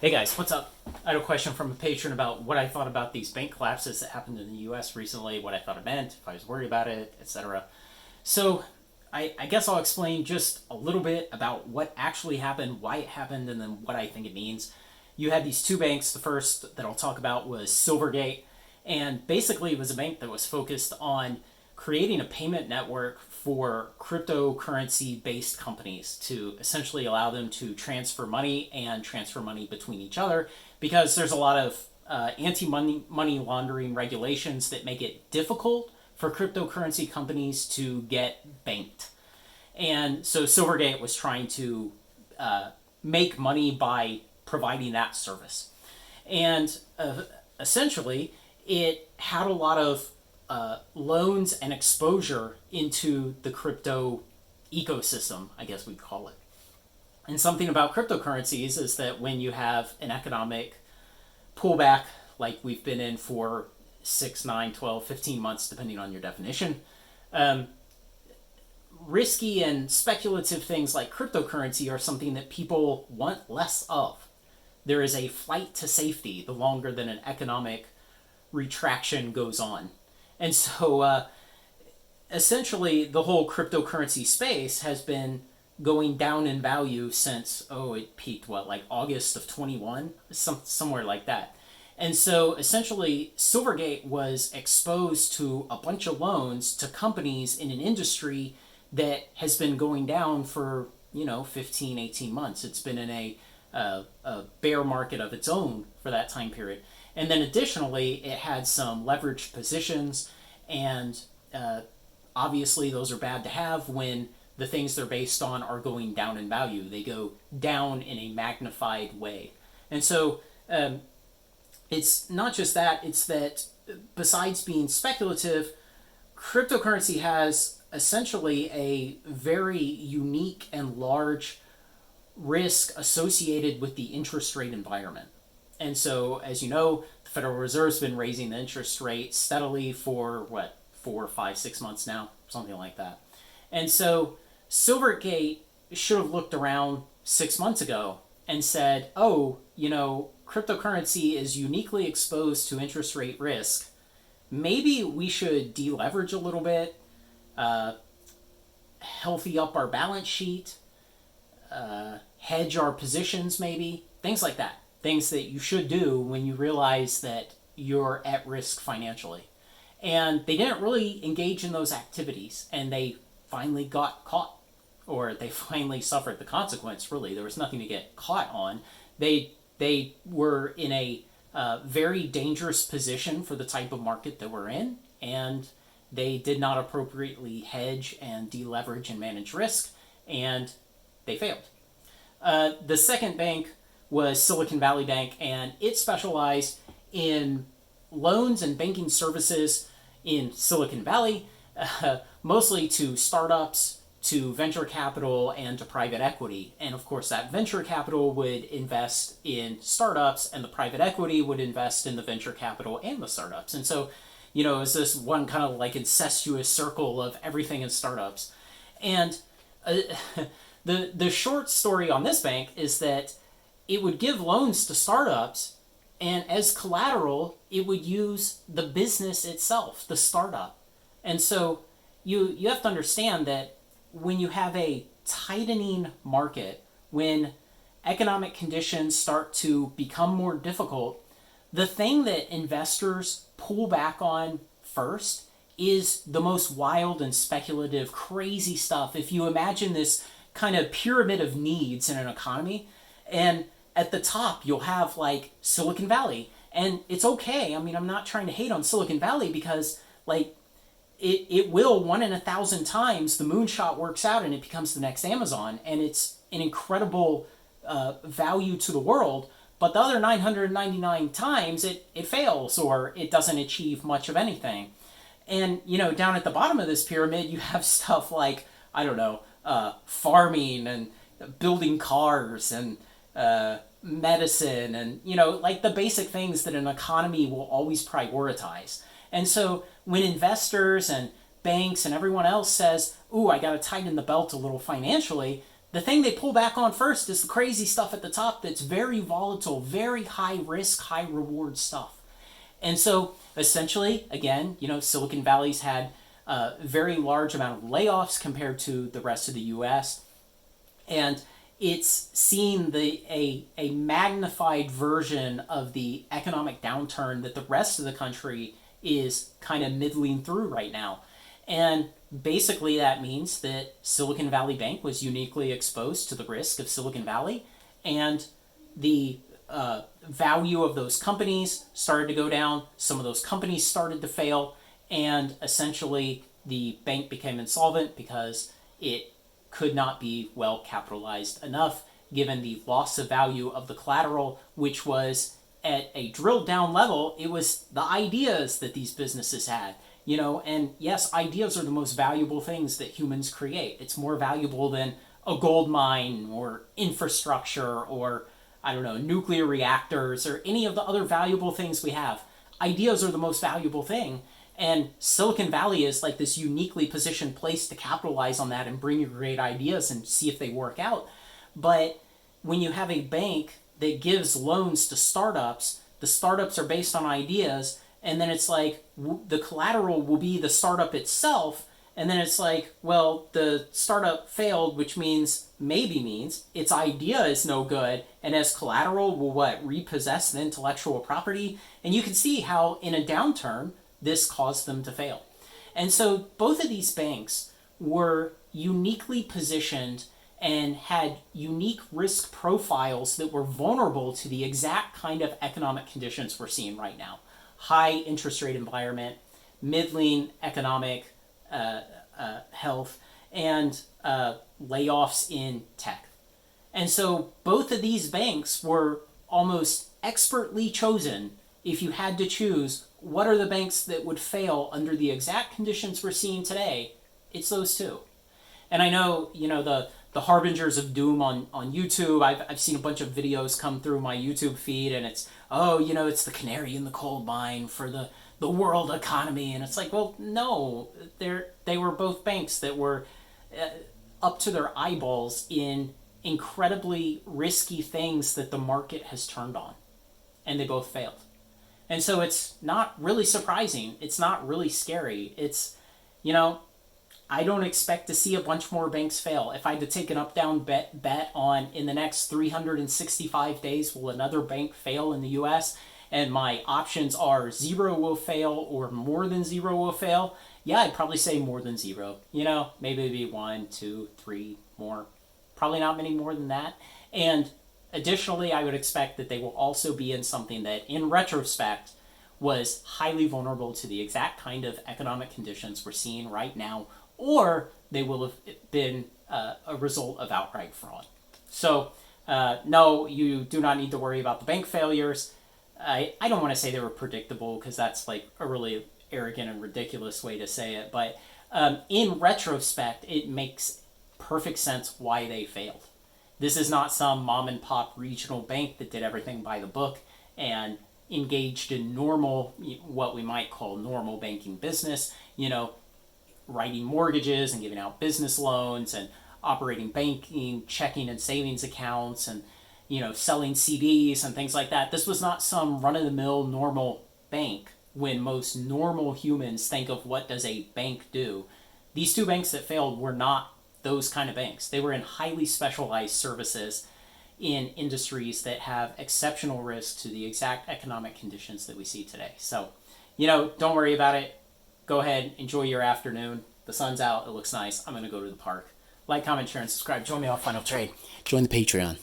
Hey guys, what's up? I had a question from a patron about what I thought about these bank collapses that happened in the US recently, what I thought it meant, if I was worried about it, etc. So, I guess I'll explain just a little bit about what actually happened, why it happened, and then what I think it means. You had these two banks. The first that I'll talk about was Silvergate, and basically it was a bank that was focused on creating a payment network for cryptocurrency based companies to essentially allow them to transfer money and transfer money between each other because there's a lot of anti money laundering regulations that make it difficult for cryptocurrency companies to get banked. And so Silvergate was trying to make money by providing that service. And essentially, it had a lot of loans and exposure into the crypto ecosystem, I guess we'd call it. And something about cryptocurrencies is that when you have an economic pullback, like we've been in for 6, 9, 12, 15 months, depending on your definition, risky and speculative things like cryptocurrency are something that people want less of. There is a flight to safety the longer than an economic retraction goes on. And so essentially, the whole cryptocurrency space has been going down in value since, it peaked, like August of 21? Somewhere like that. And so essentially, Silvergate was exposed to a bunch of loans to companies in an industry that has been going down for, 15, 18 months. It's been in a bear market of its own for that time period. And then additionally, it had some leveraged positions, and obviously those are bad to have when the things they're based on are going down in value. They go down in a magnified way. And so it's not just that, it's that besides being speculative, cryptocurrency has essentially a very unique and large risk associated with the interest rate environment. And so, as you know, the Federal Reserve's been raising the interest rate steadily for 4, 5, 6 months now, something like that. And so, Silvergate should have looked around 6 months ago and said, cryptocurrency is uniquely exposed to interest rate risk. Maybe we should deleverage a little bit, healthy up our balance sheet, hedge our positions, maybe, things like that. Things that you should do when you realize that you're at risk financially. And they didn't really engage in those activities, and they finally got caught, or they finally suffered the consequence, really. There was nothing to get caught on. They were in a very dangerous position for the type of market that we're in, and they did not appropriately hedge and deleverage and manage risk, and they failed. The second bank was Silicon Valley Bank, and it specialized in loans and banking services in Silicon Valley, mostly to startups, to venture capital, and to private equity. And of course, that venture capital would invest in startups, and the private equity would invest in the venture capital and the startups. And so, it's this one kind of like incestuous circle of everything in startups. And the short story on this bank is that it would give loans to startups, and as collateral, it would use the business itself, the startup. And so you have to understand that when you have a tightening market, when economic conditions start to become more difficult, the thing that investors pull back on first is the most wild and speculative, crazy stuff. If you imagine this kind of pyramid of needs in an economy, and at the top you'll have like Silicon Valley, and it's okay. I mean, I'm not trying to hate on Silicon Valley because it will 1 in 1,000 times the moonshot works out and it becomes the next Amazon, and it's an incredible value to the world. But the other 999 times it fails or it doesn't achieve much of anything. And down at the bottom of this pyramid you have stuff like, I don't know, farming and building cars and medicine and like the basic things that an economy will always prioritize. And so when investors and banks and everyone else says, "Ooh, I got to tighten the belt a little financially," the thing they pull back on first is the crazy stuff at the top that's very volatile, very high risk, high reward stuff. And so essentially, again, Silicon Valley's had a very large amount of layoffs compared to the rest of the US. And it's seen a magnified version of the economic downturn that the rest of the country is kind of middling through right now. And basically that means that Silicon Valley Bank was uniquely exposed to the risk of Silicon Valley, and the value of those companies started to go down. Some of those companies started to fail, and essentially the bank became insolvent because it could not be well capitalized enough given the loss of value of the collateral, which was at a drilled down level. It was the ideas that these businesses had, and yes, ideas are the most valuable things that humans create. It's more valuable than a gold mine or infrastructure or, I don't know, nuclear reactors or any of the other valuable things we have. Ideas are the most valuable thing. And Silicon Valley is like this uniquely positioned place to capitalize on that and bring you great ideas and see if they work out. But when you have a bank that gives loans to startups, the startups are based on ideas, and then it's like the collateral will be the startup itself, and then it's like, well, the startup failed, which means its idea is no good, and as collateral will repossess the intellectual property. And you can see how in a downturn, this caused them to fail. And so both of these banks were uniquely positioned and had unique risk profiles that were vulnerable to the exact kind of economic conditions we're seeing right now. High interest rate environment, middling economic health, and layoffs in tech. And so both of these banks were almost expertly chosen. If you had to choose what are the banks that would fail under the exact conditions we're seeing today, it's those two. And I know, the harbingers of doom on YouTube, I've seen a bunch of videos come through my YouTube feed, and it's, it's the canary in the coal mine for the world economy. And it's like, well, no, they were both banks that were up to their eyeballs in incredibly risky things that the market has turned on. And they both failed. And so it's not really surprising. It's not really scary. It's, I don't expect to see a bunch more banks fail. If I had to take an up-down bet on in the next 365 days, will another bank fail in the US? And my options are 0 will fail or more than 0 will fail. Yeah, I'd probably say more than 0. Maybe it'd be 1, 2, 3 more. Probably not many more than that. And additionally, I would expect that they will also be in something that, in retrospect, was highly vulnerable to the exact kind of economic conditions we're seeing right now, or they will have been a result of outright fraud. So, no, you do not need to worry about the bank failures. I don't want to say they were predictable, because that's like a really arrogant and ridiculous way to say it, but in retrospect, it makes perfect sense why they failed. This is not some mom and pop regional bank that did everything by the book and engaged in normal, what we might call normal banking business, writing mortgages and giving out business loans and operating banking, checking and savings accounts, and, selling CDs and things like that. This was not some run-of-the-mill normal bank when most normal humans think of what does a bank do. These two banks that failed were not those kind of banks. They were in highly specialized services in industries that have exceptional risk to the exact economic conditions that we see today. So, don't worry about it. Go ahead, enjoy your afternoon. The sun's out, it looks nice. I'm going to go to the park. Like, comment, share, and subscribe. Join me on Final Trade. Join the Patreon.